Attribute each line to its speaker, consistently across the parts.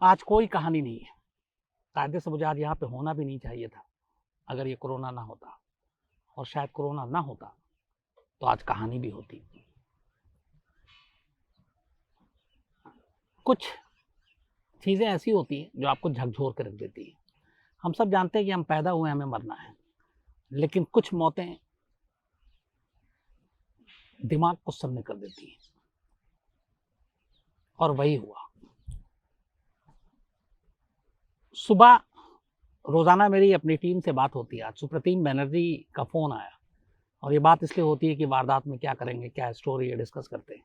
Speaker 1: आज कोई कहानी नहीं है। कायदे से मुझे आज यहाँ पे होना भी नहीं चाहिए था, अगर ये कोरोना ना होता, और शायद कोरोना ना होता तो आज कहानी भी होती। कुछ चीज़ें ऐसी होती हैं जो आपको झकझोर के रख देती हैं। हम सब जानते हैं कि हम पैदा हुए, हमें मरना है, लेकिन कुछ मौतें दिमाग को सन्न कर देती हैं, और वही हुआ। सुबह रोज़ाना मेरी अपनी टीम से बात होती है। आज सुप्रतिम बनर्जी का फ़ोन आया, और ये बात इसलिए होती है कि वारदात में क्या करेंगे, क्या स्टोरी है, डिस्कस करते हैं।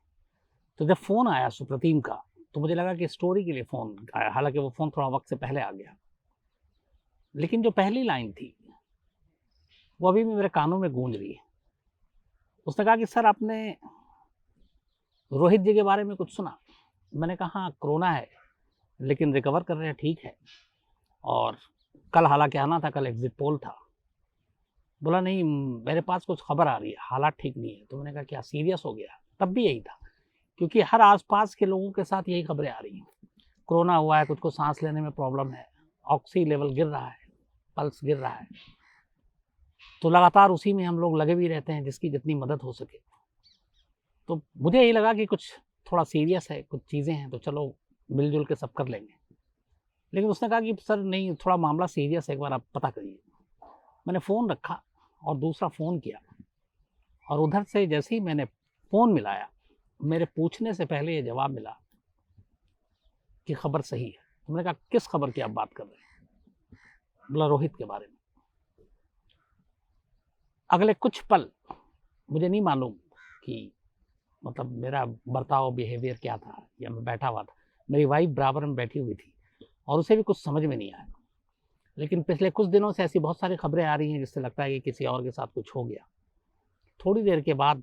Speaker 1: तो जब फ़ोन आया सुप्रतिम का, तो मुझे लगा कि स्टोरी के लिए फ़ोन आया, हालाँकि वो फ़ोन थोड़ा वक़्त से पहले आ गया। लेकिन जो पहली लाइन थी, वो अभी भी मेरे कानों में गूंज रही है। उसने कहा कि सर, आपने रोहित जी के बारे में कुछ सुना? मैंने कहा हाँ, कोरोना है, लेकिन रिकवर कर रहे हैं, ठीक है, और कल हालांकि आना था, कल एग्जिट पोल था। बोला नहीं, मेरे पास कुछ खबर आ रही है, हालात ठीक नहीं है। तो मैंने कहा क्या सीरियस हो गया? तब भी यही था, क्योंकि हर आसपास के लोगों के साथ यही खबरें आ रही हैं। कोरोना हुआ है, कुछ को सांस लेने में प्रॉब्लम है, ऑक्सी लेवल गिर रहा है, पल्स गिर रहा है। तो लगातार उसी में हम लोग लगे भी रहते हैं, जिसकी जितनी मदद हो सके। तो मुझे यही लगा कि कुछ थोड़ा सीरियस है, कुछ चीज़ें हैं, तो चलो मिलजुल के सब कर लेंगे। लेकिन उसने कहा कि सर नहीं, थोड़ा मामला सीरियस है, एक बार आप पता करिए। मैंने फ़ोन रखा और दूसरा फ़ोन किया, और उधर से जैसे ही मैंने फ़ोन मिलाया, मेरे पूछने से पहले ये जवाब मिला कि खबर सही है। तो मैंने कहा किस खबर की आप बात कर रहे हैं? बोला रोहित के बारे में। अगले कुछ पल मुझे नहीं मालूम कि मतलब मेरा बर्ताव, बिहेवियर क्या था, या मैं बैठा हुआ था। मेरी वाइफ बराबर में बैठी हुई थी, और उसे भी कुछ समझ में नहीं आया। लेकिन पिछले कुछ दिनों से ऐसी बहुत सारी खबरें आ रही हैं जिससे लगता है कि किसी और के साथ कुछ हो गया। थोड़ी देर के बाद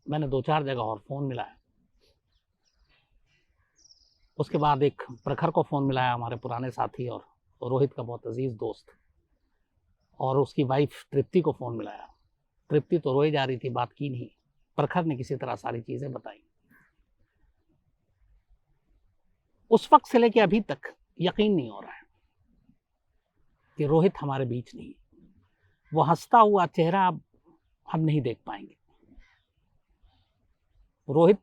Speaker 1: मैंने 2-4 जगह और फ़ोन मिलाया। उसके बाद एक प्रखर को फ़ोन मिलाया, हमारे पुराने साथी और रोहित का बहुत अजीज़ दोस्त, और उसकी वाइफ तृप्ति को फ़ोन मिलाया। तृप्ति तो रोई जा रही थी, बात की नहीं। प्रखर ने किसी तरह सारी चीज़ें बताई। उस वक्त से लेके अभी तक यकीन नहीं हो रहा है कि रोहित हमारे बीच नहीं है। वो हंसता हुआ चेहरा अब हम नहीं देख पाएंगे। रोहित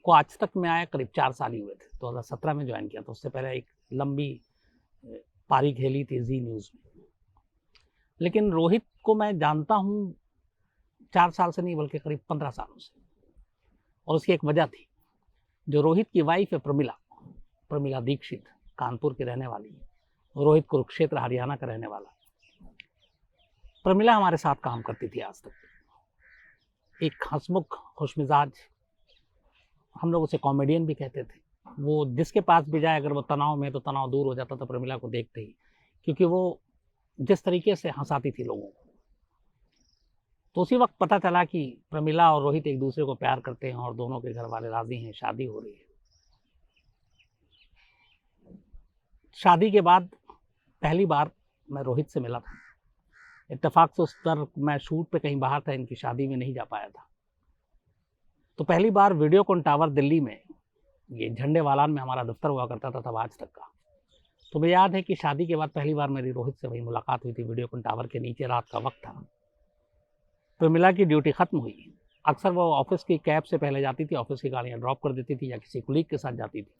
Speaker 1: को आज तक में आया करीब 4 साल ही हुए थे। 2017 में ज्वाइन किया था, उससे पहले एक लंबी पारी खेली थी जी न्यूज़ में। लेकिन रोहित को मैं जानता हूँ 4 साल से नहीं, बल्कि करीब 15 सालों से, और उसकी एक वजह थी। जो रोहित की वाइफ है प्रमिला दीक्षित, कानपुर की रहने वाली है, रोहित कुरुक्षेत्र हरियाणा का रहने वाला। प्रमिला हमारे साथ काम करती थी आज तक। एक हंसमुख, खुशमिजाज, हम लोग उसे कॉमेडियन भी कहते थे। वो जिसके पास भी जाए, अगर वो तनाव में, तो तनाव दूर हो जाता था प्रमिला को देखते ही, क्योंकि वो जिस तरीके से हंसाती थी लोगों को। तो उसी वक्त पता चला कि प्रमिला और रोहित एक दूसरे को प्यार करते हैं, और दोनों के घर वाले राजी हैं, शादी हो रही है। शादी के बाद पहली बार मैं रोहित से मिला था। इत्तेफाक से उस पर मैं शूट पे कहीं बाहर था, इनकी शादी में नहीं जा पाया था। तो पहली बार वीडियोकॉन टावर दिल्ली में, ये झंडे वालान में हमारा दफ्तर हुआ करता था तब, आज तक का। तो मुझे याद है कि शादी के बाद पहली बार मेरी रोहित से वही मुलाकात हुई थी, वीडियोकॉन टावर के नीचे। रात का वक्त था, प्रमिला की ड्यूटी खत्म हुई। अक्सर वो ऑफिस की कैब से पहले जाती थी, ऑफिस की गाड़ियाँ ड्रॉप कर देती थी, या किसी कुलीग के साथ जाती थी।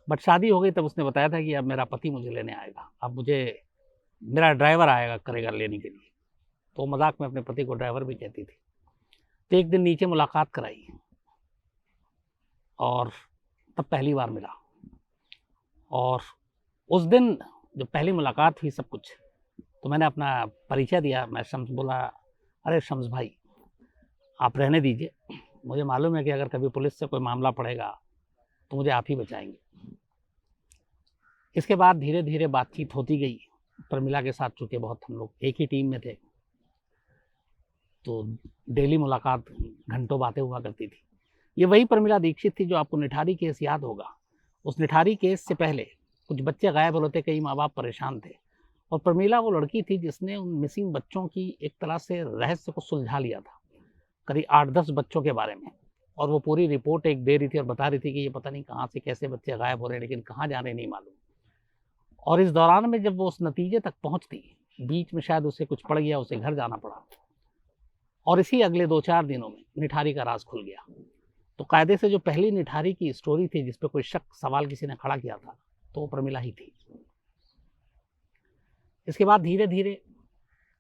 Speaker 1: बट शादी हो गई तब उसने बताया था कि अब मेरा पति मुझे लेने आएगा, अब मुझे मेरा ड्राइवर आएगा, करेगा लेने के लिए। तो मजाक में अपने पति को ड्राइवर भी कहती थी। तो एक दिन नीचे मुलाकात कराई, और तब पहली बार मिला। और उस दिन जो पहली मुलाकात हुई, सब कुछ, तो मैंने अपना परिचय दिया। मैं शम्स, बोला अरे शम्स भाई, आप रहने दीजिए, मुझे मालूम है कि अगर कभी पुलिस से कोई मामला पड़ेगा तो मुझे आप ही बचाएंगे। इसके बाद धीरे धीरे बातचीत होती गई। प्रमिला के साथ चूँकि बहुत हम लोग एक ही टीम में थे, तो डेली मुलाकात, घंटों बातें हुआ करती थी। ये वही प्रमिला दीक्षित थी जो आपको निठारी केस याद होगा। उस निठारी केस से पहले कुछ बच्चे गायब हो रहे थे, कई माँ बाप परेशान थे, और प्रमिला वो लड़की थी जिसने उन मिसिंग बच्चों की एक तरह से रहस्य को सुलझा लिया था, करीब 8-10 बच्चों के बारे में। और वो पूरी रिपोर्ट एक दे रही थी और बता रही थी कि ये पता नहीं कहाँ से कैसे बच्चे गायब हो रहे हैं, लेकिन कहाँ जा रहे हैं नहीं मालूम। और इस दौरान में जब वो उस नतीजे तक पहुंचती, बीच में शायद उसे कुछ पड़ गया, उसे घर जाना पड़ा, और इसी अगले 2-4 दिनों में निठारी का राज खुल गया। तो कायदे से जो पहली निठारी की स्टोरी थी जिस पे कोई शक सवाल किसी ने खड़ा किया था, तो वो प्रमिला ही थी। इसके बाद धीरे धीरे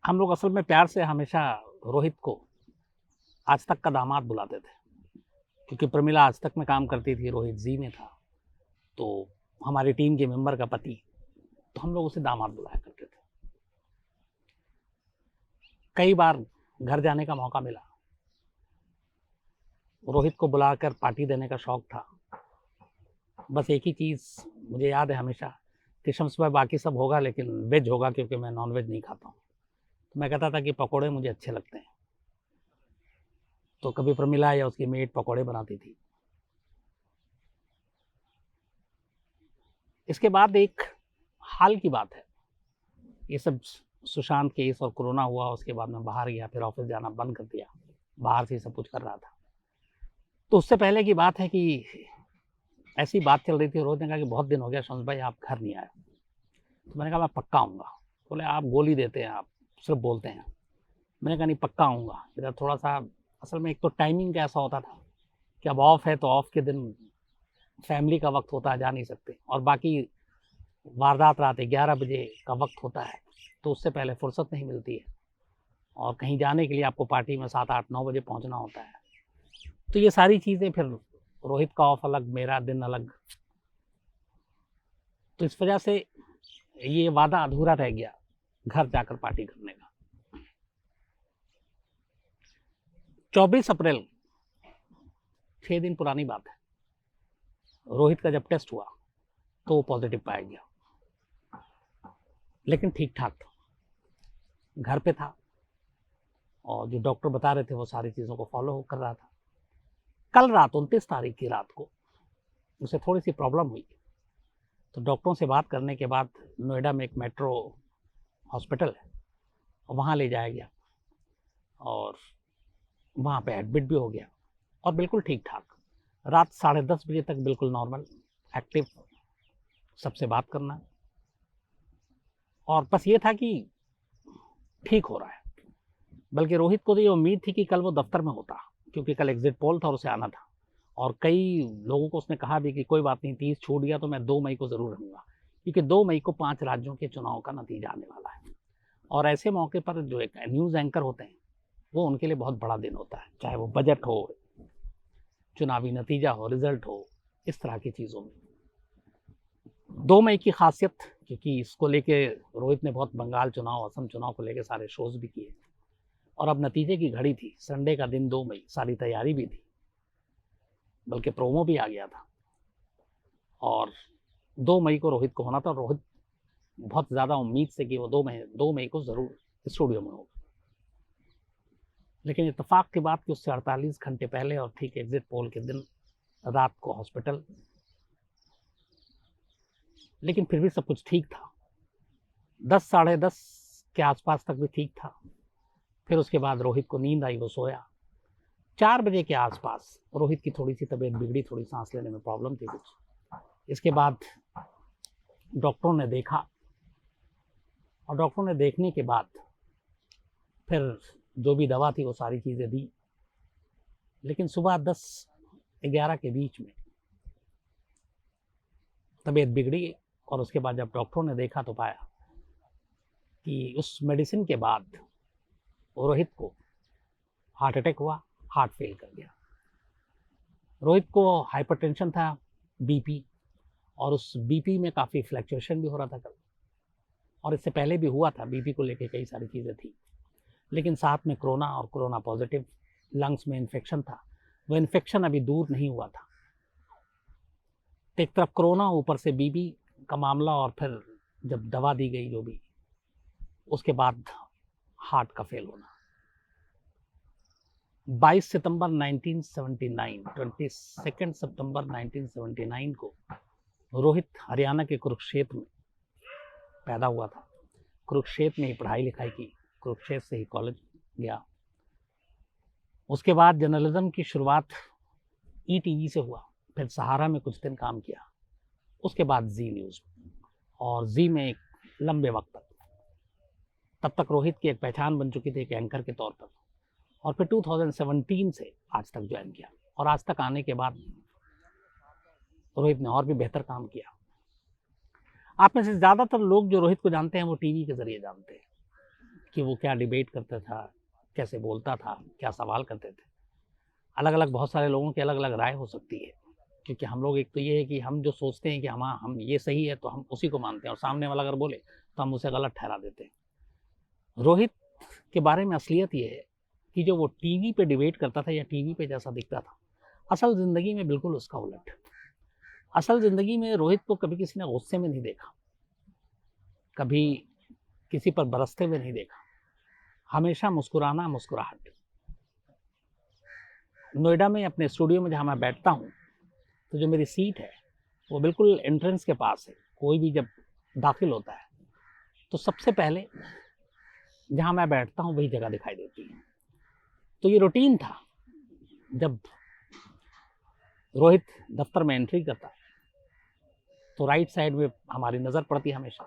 Speaker 1: हम लोग असल में प्यार से हमेशा रोहित को आज तक का दामाद बुलाते थे, क्योंकि प्रमिला आज तक में काम करती थी, रोहित जी में था, तो हमारी टीम के मेंबर का पति, तो हम लोग उसे दामाद बुलाया करते थे। कई बार घर जाने का मौका मिला, रोहित को बुलाकर पार्टी देने का शौक था। बस एक ही चीज़ मुझे याद है हमेशा कि शम्स भाई बाकी सब होगा लेकिन वेज होगा, क्योंकि मैं नॉन वेज नहीं खाता हूँ। तो मैं कहता था कि पकोड़े मुझे अच्छे लगते हैं, तो कभी प्रमिला या उसकी मेड पकोड़े बनाती थी। इसके बाद एक हाल की बात है, ये सब सुशांत केस और कोरोना हुआ, उसके बाद मैं बाहर गया, फिर ऑफिस जाना बंद कर दिया, बाहर से सब कुछ कर रहा था। तो उससे पहले की बात है कि ऐसी बात चल रही थी, रोहित ने कहा कि बहुत दिन हो गया शम्स भाई आप घर नहीं आए। तो मैंने कहा मैं पक्का आऊँगा। बोले आप गोली देते हैं, आप सिर्फ बोलते हैं। मैंने कहा नहीं पक्का आऊँगा। इधर थोड़ा सा असल में एक तो टाइमिंग का ऐसा होता था कि अब ऑफ है तो ऑफ के दिन फैमिली का वक्त होता है, जा नहीं सकते, और बाकी वारदात रात 11 बजे का वक्त होता है, तो उससे पहले फुर्सत नहीं मिलती है, और कहीं जाने के लिए आपको पार्टी में 7, 8, 9 बजे पहुंचना होता है। तो ये सारी चीज़ें, फिर रोहित का ऑफ अलग, मेरा दिन अलग, तो इस वजह से ये वादा अधूरा रह गया घर जाकर पार्टी करने का। 24 अप्रैल, 6 दिन पुरानी बात है, रोहित का जब टेस्ट हुआ तो वो पॉजिटिव पाया गया, लेकिन ठीक ठाक था, घर पे था, और जो डॉक्टर बता रहे थे वो सारी चीज़ों को फॉलो कर रहा था। कल रात 29 तारीख की रात को उसे थोड़ी सी प्रॉब्लम हुई, तो डॉक्टरों से बात करने के बाद नोएडा में एक मेट्रो हॉस्पिटल है, वहाँ ले जाया गया, और वहाँ पे एडमिट भी हो गया, और बिल्कुल ठीक ठाक, रात 10:30 बजे तक बिल्कुल नॉर्मल, एक्टिव, सबसे बात करना, और बस ये था कि ठीक हो रहा है। बल्कि रोहित को तो ये उम्मीद थी कि कल वो दफ्तर में होता, क्योंकि कल एग्जिट पोल था और उसे आना था, और कई लोगों को उसने कहा भी कि कोई बात नहीं, 30 छूट गया तो मैं 2 मई को ज़रूर रहूँगा, क्योंकि 2 मई को 5 राज्यों के चुनाव का नतीजा आने वाला है, और ऐसे मौके पर जो एक न्यूज़ एंकर होते हैं वो उनके लिए बहुत बड़ा दिन होता है, चाहे वो बजट हो, चुनावी नतीजा हो, रिजल्ट हो, इस तरह की चीज़ों में। 2 मई की खासियत, क्योंकि इसको लेके रोहित ने बहुत बंगाल चुनाव, असम चुनाव को लेके सारे शोज भी किए, और अब नतीजे की घड़ी थी, संडे का दिन 2 मई, सारी तैयारी भी थी, बल्कि प्रोमो भी आ गया था, और 2 मई को रोहित को होना था। रोहित बहुत ज़्यादा उम्मीद से कि वो 2 मई को ज़रूर स्टूडियो में होगा, लेकिन इत्तेफाक की बात कि उससे 48 घंटे पहले और ठीक एग्जिट पोल के दिन रात को हॉस्पिटल, लेकिन फिर भी सब कुछ ठीक था। 10, साढ़े 10 के आसपास तक भी ठीक था। फिर उसके बाद रोहित को नींद आई, वो सोया। 4 बजे के आसपास रोहित की थोड़ी सी तबीयत बिगड़ी, थोड़ी सांस लेने में प्रॉब्लम थी कुछ। इसके बाद डॉक्टरों ने देखा, और डॉक्टरों ने देखने के बाद फिर जो भी दवा थी वो सारी चीज़ें दी, लेकिन सुबह 10-11 के बीच में तबीयत बिगड़ी, और उसके बाद जब डॉक्टरों ने देखा तो पाया कि उस मेडिसिन के बाद रोहित को हार्ट अटैक हुआ, हार्ट फेल कर गया। रोहित को हाइपरटेंशन था, बीपी, और उस बीपी में काफ़ी फ्लैक्चुएशन भी हो रहा था कल, और इससे पहले भी हुआ था, बीपी को लेके कई सारी चीज़ें थी, लेकिन साथ में कोरोना, और कोरोना पॉजिटिव, लंग्स में इन्फेक्शन था, वो इन्फेक्शन अभी दूर नहीं हुआ था। एक तरफ कोरोना, ऊपर से बीपी का मामला, और फिर जब दवा दी गई जो भी, उसके बाद हार्ट का फेल होना। 22 सितंबर 1979, 22 सितंबर 1979 को रोहित हरियाणा के कुरुक्षेत्र में पैदा हुआ था। कुरुक्षेत्र में ही पढ़ाई लिखाई की, कुरुक्षेत्र से ही कॉलेज गया। उसके बाद जर्नलिज्म की शुरुआत ईटीवी से हुआ, फिर सहारा में कुछ दिन काम किया, उसके बाद जी न्यूज़ और जी में एक लंबे वक्त तक। तब तक रोहित की एक पहचान बन चुकी थी एक एंकर के तौर पर, और फिर 2017 से आज तक ज्वाइन किया, और आज तक आने के बाद रोहित ने और भी बेहतर काम किया। आप में से ज़्यादातर लोग जो रोहित को जानते हैं वो टीवी के ज़रिए जानते हैं कि वो क्या डिबेट करता था, कैसे बोलता था, क्या सवाल करते थे। अलग अलग बहुत सारे लोगों की अलग अलग राय हो सकती है, क्योंकि हम लोग, एक तो ये है कि हम जो सोचते हैं कि हम ये सही है तो हम उसी को मानते हैं, और सामने वाला अगर बोले तो हम उसे गलत ठहरा देते हैं। रोहित के बारे में असलियत ये है कि जो वो टीवी पे डिबेट करता था या टीवी पे जैसा दिखता था, असल ज़िंदगी में बिल्कुल उसका उलट। असल ज़िंदगी में रोहित को कभी किसी ने गुस्से में नहीं देखा, कभी किसी पर बरसते हुए नहीं देखा, हमेशा मुस्कुराना, मुस्कुराहट। नोएडा में अपने स्टूडियो में जहाँ मैं बैठता हूँ, तो जो मेरी सीट है वो बिल्कुल एंट्रेंस के पास है। कोई भी जब दाखिल होता है तो सबसे पहले जहाँ मैं बैठता हूँ वही जगह दिखाई देती है। तो ये रूटीन था, जब रोहित दफ्तर में एंट्री करता तो राइट साइड में हमारी नज़र पड़ती है हमेशा,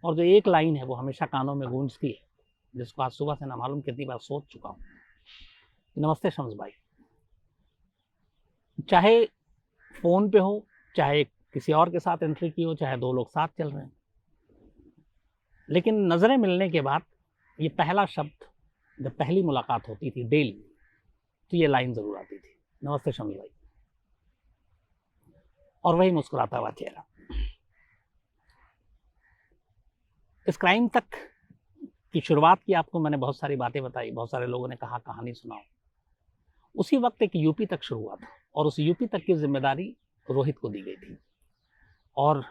Speaker 1: और जो एक लाइन है वो हमेशा कानों में गूंजती है, जिसको आज सुबह से ना मालूम कितनी बार सोच चुका हूँ। नमस्ते शम्स भाई। चाहे फ़ोन पे हो, चाहे किसी और के साथ एंट्री की हो, चाहे दो लोग साथ चल रहे हैं, लेकिन नज़रें मिलने के बाद ये पहला शब्द, जब पहली मुलाकात होती थी डेली, तो ये लाइन ज़रूर आती थी, नमस्ते शम्स भाई, और वही मुस्कुराता हुआ चेहरा। इस क्राइम तक की शुरुआत की आपको मैंने बहुत सारी बातें बताई, बहुत सारे लोगों ने कहा कहानी सुनाओ। उसी वक्त एक यूपी तक शुरू हुआ था, और उस यूपी तक की जिम्मेदारी रोहित को दी गई थी। और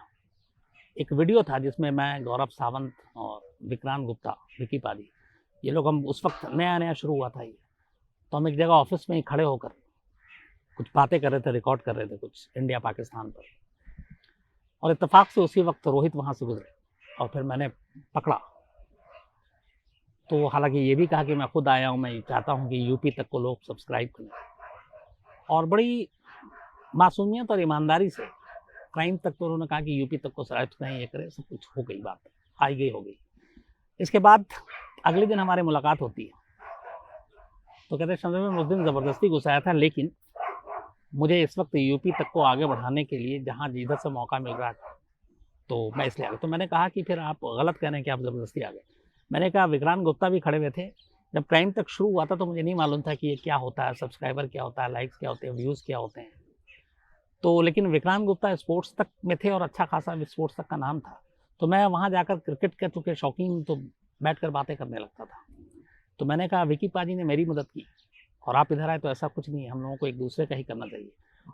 Speaker 1: एक वीडियो था जिसमें मैं, गौरव सावंत और विक्रांत गुप्ता, विकी पाजी, ये लोग, हम उस वक्त नया नया शुरू हुआ था ये, तो हम एक जगह ऑफिस में ही खड़े होकर कुछ बातें कर रहे थे, रिकॉर्ड कर रहे थे कुछ इंडिया पाकिस्तान पर, और इत्तेफाक से उसी वक्त रोहित वहाँ से गुजरे और फिर मैंने पकड़ा। तो हालांकि ये भी कहा कि मैं खुद आया हूँ, मैं चाहता हूँ कि यूपी तक को लोग सब्सक्राइब करें, और बड़ी मासूमियत और ईमानदारी से क्राइम तक तो उन्होंने कहा कि यूपी तक को सब्सक्राइब करें, ये करें, सब कुछ हो गई, बात आई गई हो गई। इसके बाद अगले दिन हमारी मुलाकात होती है, तो कहते शम्स में उस दिन ज़बरदस्ती घुसाया था, लेकिन मुझे इस वक्त यूपी तक को आगे बढ़ाने के लिए जहाँ जिधर से मौका मिल रहा है तो मैं इसलिए आ गया। तो मैंने कहा कि फिर आप गलत कह रहे हैं कि आप ज़बरदस्ती आ गए। मैंने कहा विक्रांत गुप्ता भी खड़े हुए थे, जब क्राइम तक शुरू हुआ था तो मुझे नहीं मालूम था कि ये क्या होता है, सब्सक्राइबर क्या होता है, लाइक्स क्या होते हैं, व्यूज़ क्या होते हैं। तो लेकिन विक्रांत गुप्ता स्पोर्ट्स तक में थे और अच्छा खासा स्पोर्ट्स तक का नाम था, तो मैं वहाँ जाकर क्रिकेट के चूँकि शौकीन, तो बैठकर बातें करने लगता था। तो मैंने कहा विकी पाजी ने मेरी मदद की और आप इधर आए तो ऐसा कुछ नहीं है, हम लोगों को एक दूसरे का ही करना चाहिए।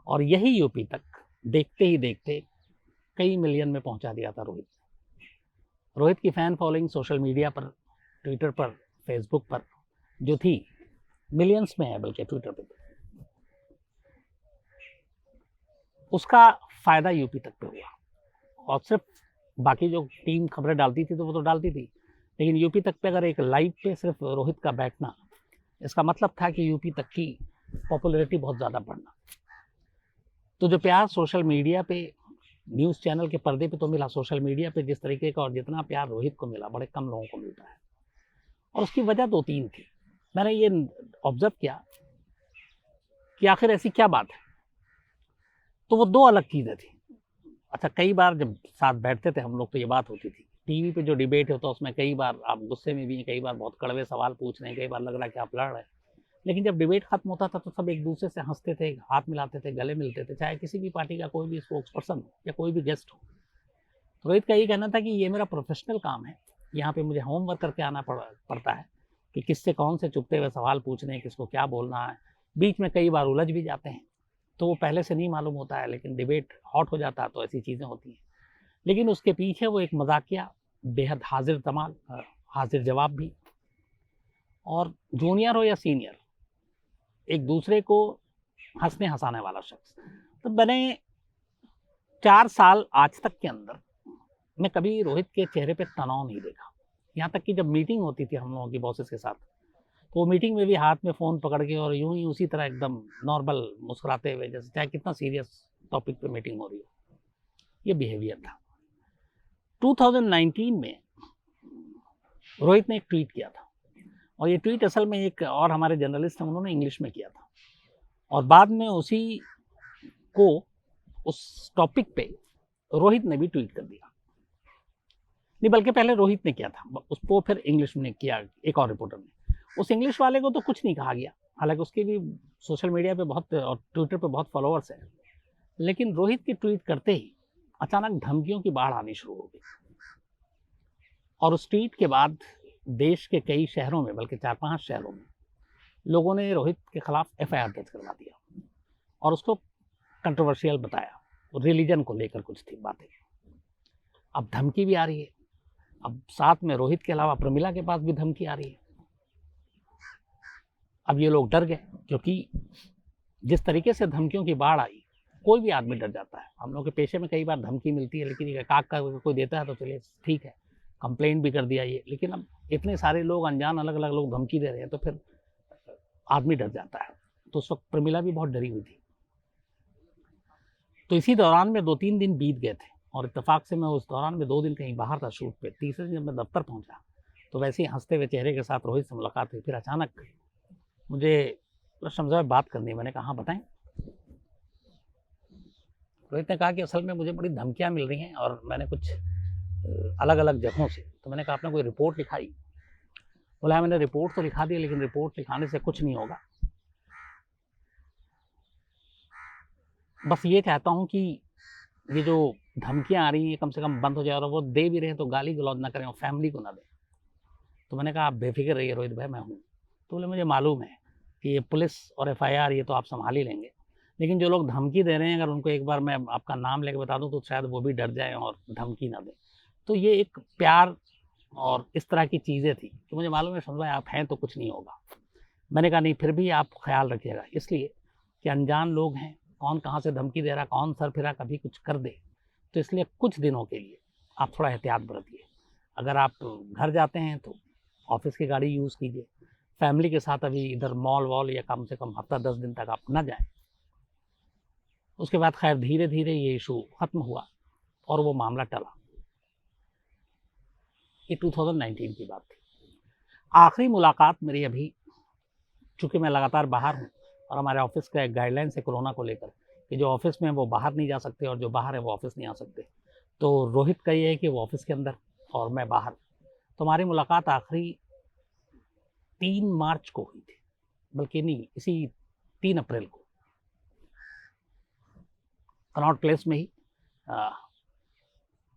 Speaker 1: और यही यूपी तक देखते ही देखते कई मिलियन में पहुंचा दिया था रोहित। रोहित की फ़ैन फॉलोइंग सोशल मीडिया पर, ट्विटर पर, फेसबुक पर जो थी, मिलियंस में है, बल्कि ट्विटर पर। उसका फ़ायदा यूपी तक पे हुआ, और सिर्फ बाकी जो टीम खबरें डालती थी तो वो तो डालती थी, लेकिन यूपी तक पे अगर एक लाइव पे सिर्फ रोहित का बैठना, इसका मतलब था कि यूपी तक की पॉपुलैरिटी बहुत ज़्यादा बढ़ना। तो जो प्यार सोशल मीडिया पे, न्यूज़ चैनल के पर्दे पे तो मिला, सोशल मीडिया पे जिस तरीके का और जितना प्यार रोहित को मिला, बड़े कम लोगों को मिलता है। और उसकी वजह 2-3 थी। मैंने ये ऑब्जर्व किया कि आखिर ऐसी क्या बात है, तो वो 2 अलग चीज़ें थी। अच्छा, कई बार जब साथ बैठते थे हम लोग तो ये बात होती थी, टीवी पे जो डिबेट होता है उसमें कई बार आप गुस्से में भी हैं, कई बार बहुत कड़वे सवाल पूछ रहे हैं, कई बार लग रहा है कि आप लड़ रहे हैं, लेकिन जब डिबेट खत्म होता था तो सब एक दूसरे से हंसते थे, हाथ मिलाते थे, गले मिलते थे, चाहे किसी भी पार्टी का कोई भी स्पोक्स पर्सन हो या कोई भी गेस्ट हो। तो रोहित का यही कहना था कि ये मेरा प्रोफेशनल काम है, यहाँ पे मुझे होमवर्क करके आना पड़ता है कि किससे कौन से चुपते हुए सवाल पूछने हैं, किसको क्या बोलना है। बीच में कई बार उलझ भी जाते हैं, तो वो पहले से नहीं मालूम होता है, लेकिन डिबेट हॉट हो जाता है तो ऐसी चीज़ें होती हैं। लेकिन उसके पीछे वो एक मजाकिया, बेहद हाजिर जवाब भी, और जूनियर हो या सीनियर, एक दूसरे को हंसने हंसाने वाला शख्स। तो मैंने 4 साल आज तक के अंदर मैं कभी रोहित के चेहरे पे तनाव नहीं देखा। यहाँ तक कि जब मीटिंग होती थी हम लोगों की बॉसेस के साथ, तो वो मीटिंग में भी हाथ में फ़ोन पकड़ के और यूं ही उसी तरह एकदम नॉर्मल मुस्कुराते हुए, जैसे चाहे कितना सीरियस टॉपिक पे मीटिंग हो रही हो, ये बिहेवियर था। 2019 में रोहित ने एक ट्वीट किया था, और ये ट्वीट असल में एक और हमारे जर्नलिस्ट हैं उन्होंने इंग्लिश में किया था, और बाद में उसी को उस टॉपिक पे रोहित ने भी ट्वीट कर दिया। नहीं, बल्कि पहले रोहित ने किया था, उसको फिर इंग्लिश में किया एक और रिपोर्टर ने। उस इंग्लिश वाले को तो कुछ नहीं कहा गया, हालांकि उसके भी सोशल मीडिया पे बहुत और ट्विटर पे बहुत फॉलोअर्स हैं, लेकिन रोहित के ट्वीट करते ही अचानक धमकियों की बाढ़ आनी शुरू हो गई, और उस ट्वीट के बाद देश के कई शहरों में, बल्कि 4-5 शहरों में लोगों ने रोहित के खिलाफ एफआईआर दर्ज करवा दिया और उसको कंट्रोवर्शियल बताया। रिलीजन को लेकर कुछ थी बातें। अब धमकी भी आ रही है, अब साथ में रोहित के अलावा प्रमिला के पास भी धमकी आ रही है। अब ये लोग डर गए, क्योंकि जिस तरीके से धमकियों की बाढ़ आई, कोई भी आदमी डर जाता है। हम लोग के पेशे में कई बार धमकी मिलती है, लेकिन काक का कोई देता है तो चलिए ठीक है, कंप्लेंट भी कर दिया ये, लेकिन अब इतने सारे लोग अनजान अलग अलग लोग धमकी दे रहे हैं तो फिर आदमी डर जाता है। तो उस वक्त प्रमिला भी बहुत डरी हुई थी। तो इसी दौरान में 2-3 दिन बीत गए थे, और इत्तेफाक से मैं उस दौरान में 2 दिन कहीं बाहर था शूट पे। तीसरे दिन जब मैं दफ्तर पहुंचा तो वैसे ही हंसते हुए चेहरे के साथ रोहित से मुलाकात हुई। फिर अचानक मुझे रस्म साहब बात करनी है। मैंने कहा हाँ बताएं। रोहित ने कहा कि असल में मुझे बड़ी धमकियां मिल रही हैं और मैंने कुछ अलग अलग जगहों से। तो मैंने कहा आपने कोई रिपोर्ट लिखाई? बोला मैंने रिपोर्ट तो लिखा दी, लेकिन रिपोर्ट लिखाने से कुछ नहीं होगा। बस ये चाहता हूँ कि ये जो धमकियां आ रही हैं कम से कम बंद हो जाए, और वो दे भी रहे हैं तो गाली गलौज ना करें और फैमिली को ना दें। तो मैंने कहा आप बेफिक्र रहिए रोहित भाई, मैं हूँ। तो बोले मुझे मालूम है कि ये पुलिस और एफआईआर ये तो आप संभाल ही लेंगे, लेकिन जो लोग धमकी दे रहे हैं अगर उनको एक बार मैं आपका नाम लेकर बता दूं तो शायद वो भी डर जाए और धमकी ना दें। तो ये एक प्यार और इस तरह की चीज़ें थी। तो मुझे मालूम है समझ आप हैं तो कुछ नहीं होगा। मैंने कहा नहीं, फिर भी आप ख्याल रखिएगा, इसलिए कि अनजान लोग हैं, कौन कहाँ से धमकी दे रहा, कौन सर फिरा कभी कुछ कर दे। तो इसलिए कुछ दिनों के लिए आप थोड़ा एहतियात बरतिए। अगर आप घर जाते हैं तो ऑफिस की गाड़ी यूज़ कीजिए। फैमिली के साथ अभी इधर मॉल वॉल या कम से कम हफ्ता 10 दिन तक आप ना जाएं। उसके बाद खैर धीरे धीरे ये इशू खत्म हुआ और वो मामला टला। ये 2019 की बात थी। आखिरी मुलाकात मेरी अभी, चूँकि मैं लगातार बाहर हूँ और हमारे ऑफिस का एक गाइडलाइंस है कोरोना को लेकर कि जो ऑफिस में वो बाहर नहीं जा सकते और जो बाहर है वो ऑफिस नहीं आ सकते। तो रोहित का ये है कि वो ऑफिस के अंदर और मैं बाहर। तो हमारी मुलाकात आखिरी 3 मार्च को हुई थी, बल्कि नहीं, इसी 3 अप्रैल को कनॉट प्लेस में ही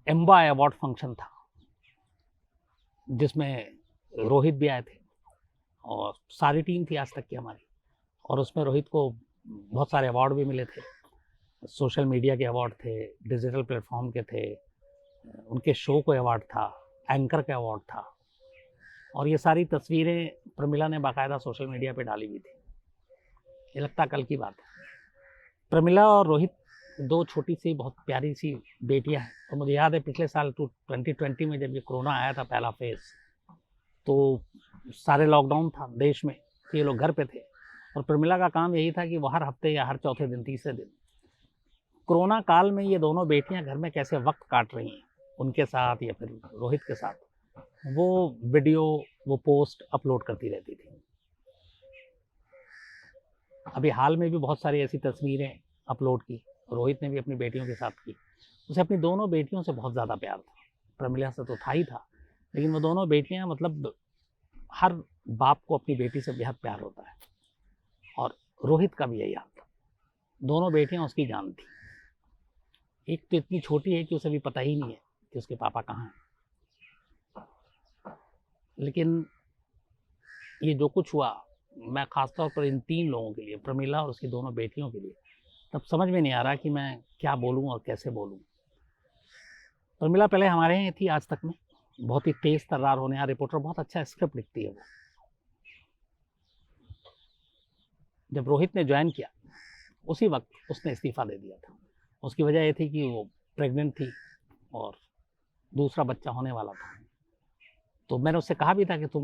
Speaker 1: एम्बा अवार्ड फंक्शन था, जिसमें रोहित भी आए थे और सारी टीम थी आज तक की हमारी। और उसमें रोहित को बहुत सारे अवार्ड भी मिले थे। सोशल मीडिया के अवार्ड थे, डिजिटल प्लेटफॉर्म के थे, उनके शो को अवार्ड था, एंकर का अवार्ड था। और ये सारी तस्वीरें प्रमिला ने बाकायदा सोशल मीडिया पे डाली हुई थी। ये लगता कल की बात है। प्रमिला और रोहित 2 छोटी सी बहुत प्यारी सी बेटियां हैं। तो मुझे याद है पिछले साल 2020 में जब ये कोरोना आया था पहला फेज, तो सारे लॉकडाउन था देश में, तो ये लोग घर पे थे और प्रमिला का काम यही था कि वो हर हफ्ते या हर चौथे दिन, तीसरे दिन कोरोना काल में ये दोनों बेटियां घर में कैसे वक्त काट रही हैं उनके साथ या फिर रोहित के साथ, वो वीडियो, वो पोस्ट अपलोड करती रहती थी। अभी हाल में भी बहुत सारी ऐसी तस्वीरें अपलोड की, रोहित ने भी अपनी बेटियों के साथ की। उसे अपनी दोनों बेटियों से बहुत ज़्यादा प्यार था, प्रमिला से तो था ही था, लेकिन वो दोनों बेटियां, मतलब हर बाप को अपनी बेटी से बेहद प्यार होता है, और रोहित का भी यही हाल था। दोनों बेटियां उसकी जान थी। एक तो इतनी छोटी है कि उसे भी पता ही नहीं है कि उसके पापा कहाँ हैं, लेकिन ये जो कुछ हुआ, मैं खासतौर पर इन 3 लोगों के लिए, प्रमिला और उसकी दोनों बेटियों के लिए, तब समझ में नहीं आ रहा कि मैं क्या बोलूं और कैसे बोलूं। प्रमिला पहले हमारे यहाँ थी आज तक में, बहुत ही तेज तर्रार होनहार रिपोर्टर, बहुत अच्छा स्क्रिप्ट लिखती है वो। जब रोहित ने ज्वाइन किया उसी वक्त उसने इस्तीफ़ा दे दिया था। उसकी वजह ये थी कि वो प्रेग्नेंट थी और दूसरा बच्चा होने वाला था। तो मैंने उससे कहा भी था कि तुम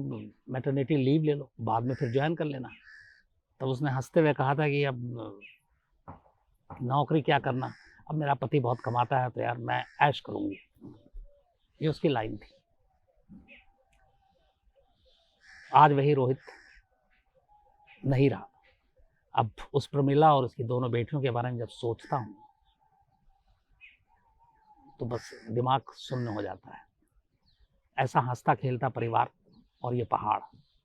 Speaker 1: मैटरनिटी लीव ले लो, बाद में फिर ज्वाइन कर लेना। तब उसने हंसते हुए कहा था कि अब नौकरी क्या करना, अब मेरा पति बहुत कमाता है तो यार मैं ऐश करूंगी। ये उसकी लाइन थी। आज वही रोहित नहीं रहा। अब उस प्रमिला और उसकी दोनों बेटियों के बारे में जब सोचता हूँ तो बस दिमाग सुन्न हो जाता है। ऐसा हंसता खेलता परिवार और ये पहाड़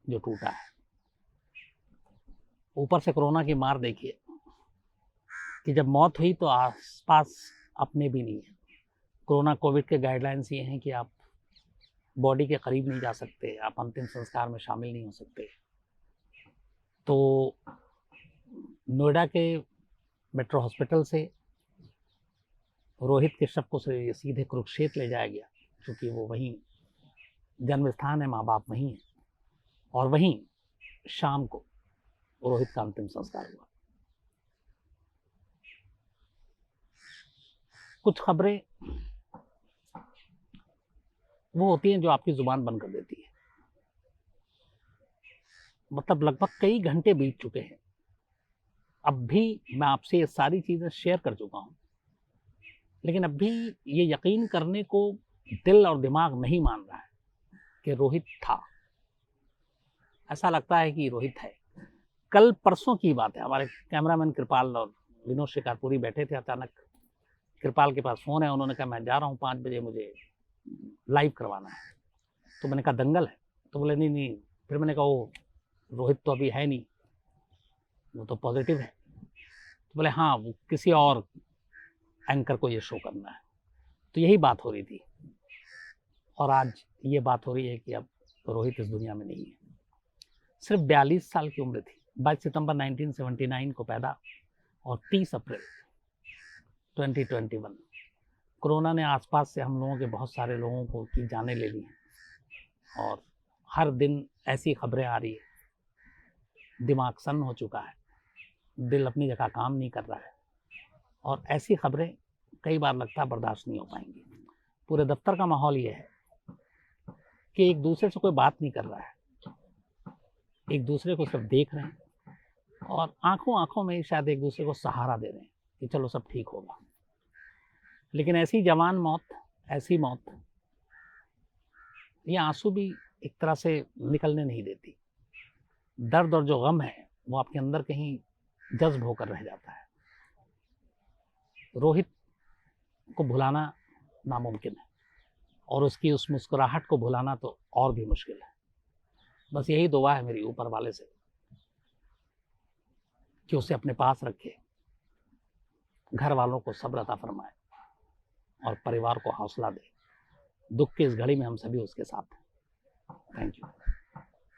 Speaker 1: जो टूटा है। ऊपर से कोरोना की मार देखिए कि जब मौत हुई तो आसपास अपने भी नहीं है। कोरोना कोविड के गाइडलाइंस ये हैं कि आप बॉडी के करीब नहीं जा सकते, आप अंतिम संस्कार में शामिल नहीं हो सकते। तो नोएडा के मेट्रो हॉस्पिटल से रोहित के शव को सीधे कुरुक्षेत्र ले जाया गया, क्योंकि वो वहीं जन्म स्थान है, माँ बाप वहीं हैं। और वहीं शाम को रोहित का अंतिम संस्कार हुआ। कुछ खबरें वो होती हैं जो आपकी जुबान बंद कर देती है। मतलब लगभग कई घंटे बीत चुके हैं, अब भी मैं आपसे ये सारी चीजें शेयर कर चुका हूं, लेकिन अब भी ये यकीन करने को दिल और दिमाग नहीं मान रहा है कि रोहित था। ऐसा लगता है कि रोहित है। कल परसों की बात है, हमारे कैमरामैन कृपाल और विनोद शिकारपुरी बैठे थे। अचानक कृपाल के पास फोन है, उन्होंने कहा मैं जा रहा हूँ 5 बजे, मुझे लाइव करवाना है। तो मैंने कहा दंगल है? तो बोले नहीं नहीं। फिर मैंने कहा वो रोहित तो अभी है नहीं, वो तो पॉजिटिव है। तो बोले हाँ, वो किसी और एंकर को ये शो करना है। तो यही बात हो रही थी और आज ये बात हो रही है कि अब रोहित इस दुनिया में नहीं है। सिर्फ 42 साल की उम्र थी। 22 सितंबर 1979 को पैदा और 30 अप्रैल 2021 कोरोना ने आसपास से हम लोगों के बहुत सारे लोगों को की जानें ले ली हैं। और हर दिन ऐसी खबरें आ रही है, दिमाग सन्न हो चुका है, दिल अपनी जगह काम नहीं कर रहा है। और ऐसी खबरें कई बार लगता है बर्दाश्त नहीं हो पाएंगी। पूरे दफ्तर का माहौल ये है कि एक दूसरे से कोई बात नहीं कर रहा है, एक दूसरे को सब देख रहे हैं और आंखों आंखों में शायद एक दूसरे को सहारा दे रहे हैं कि चलो सब ठीक होगा। लेकिन ऐसी जवान मौत, ऐसी मौत, ये आंसू भी एक तरह से निकलने नहीं देती। दर्द और जो गम है वो आपके अंदर कहीं जज्ब होकर रह जाता है। रोहित को भुलाना नामुमकिन है और उसकी उस मुस्कुराहट को भुलाना तो और भी मुश्किल है। बस यही दुआ है मेरी ऊपर वाले से कि उसे अपने पास रखे, घर वालों को सब्र अता फरमाए और परिवार को हौसला दे। दुख की इस घड़ी में हम सभी उसके साथ हैं। Thank you.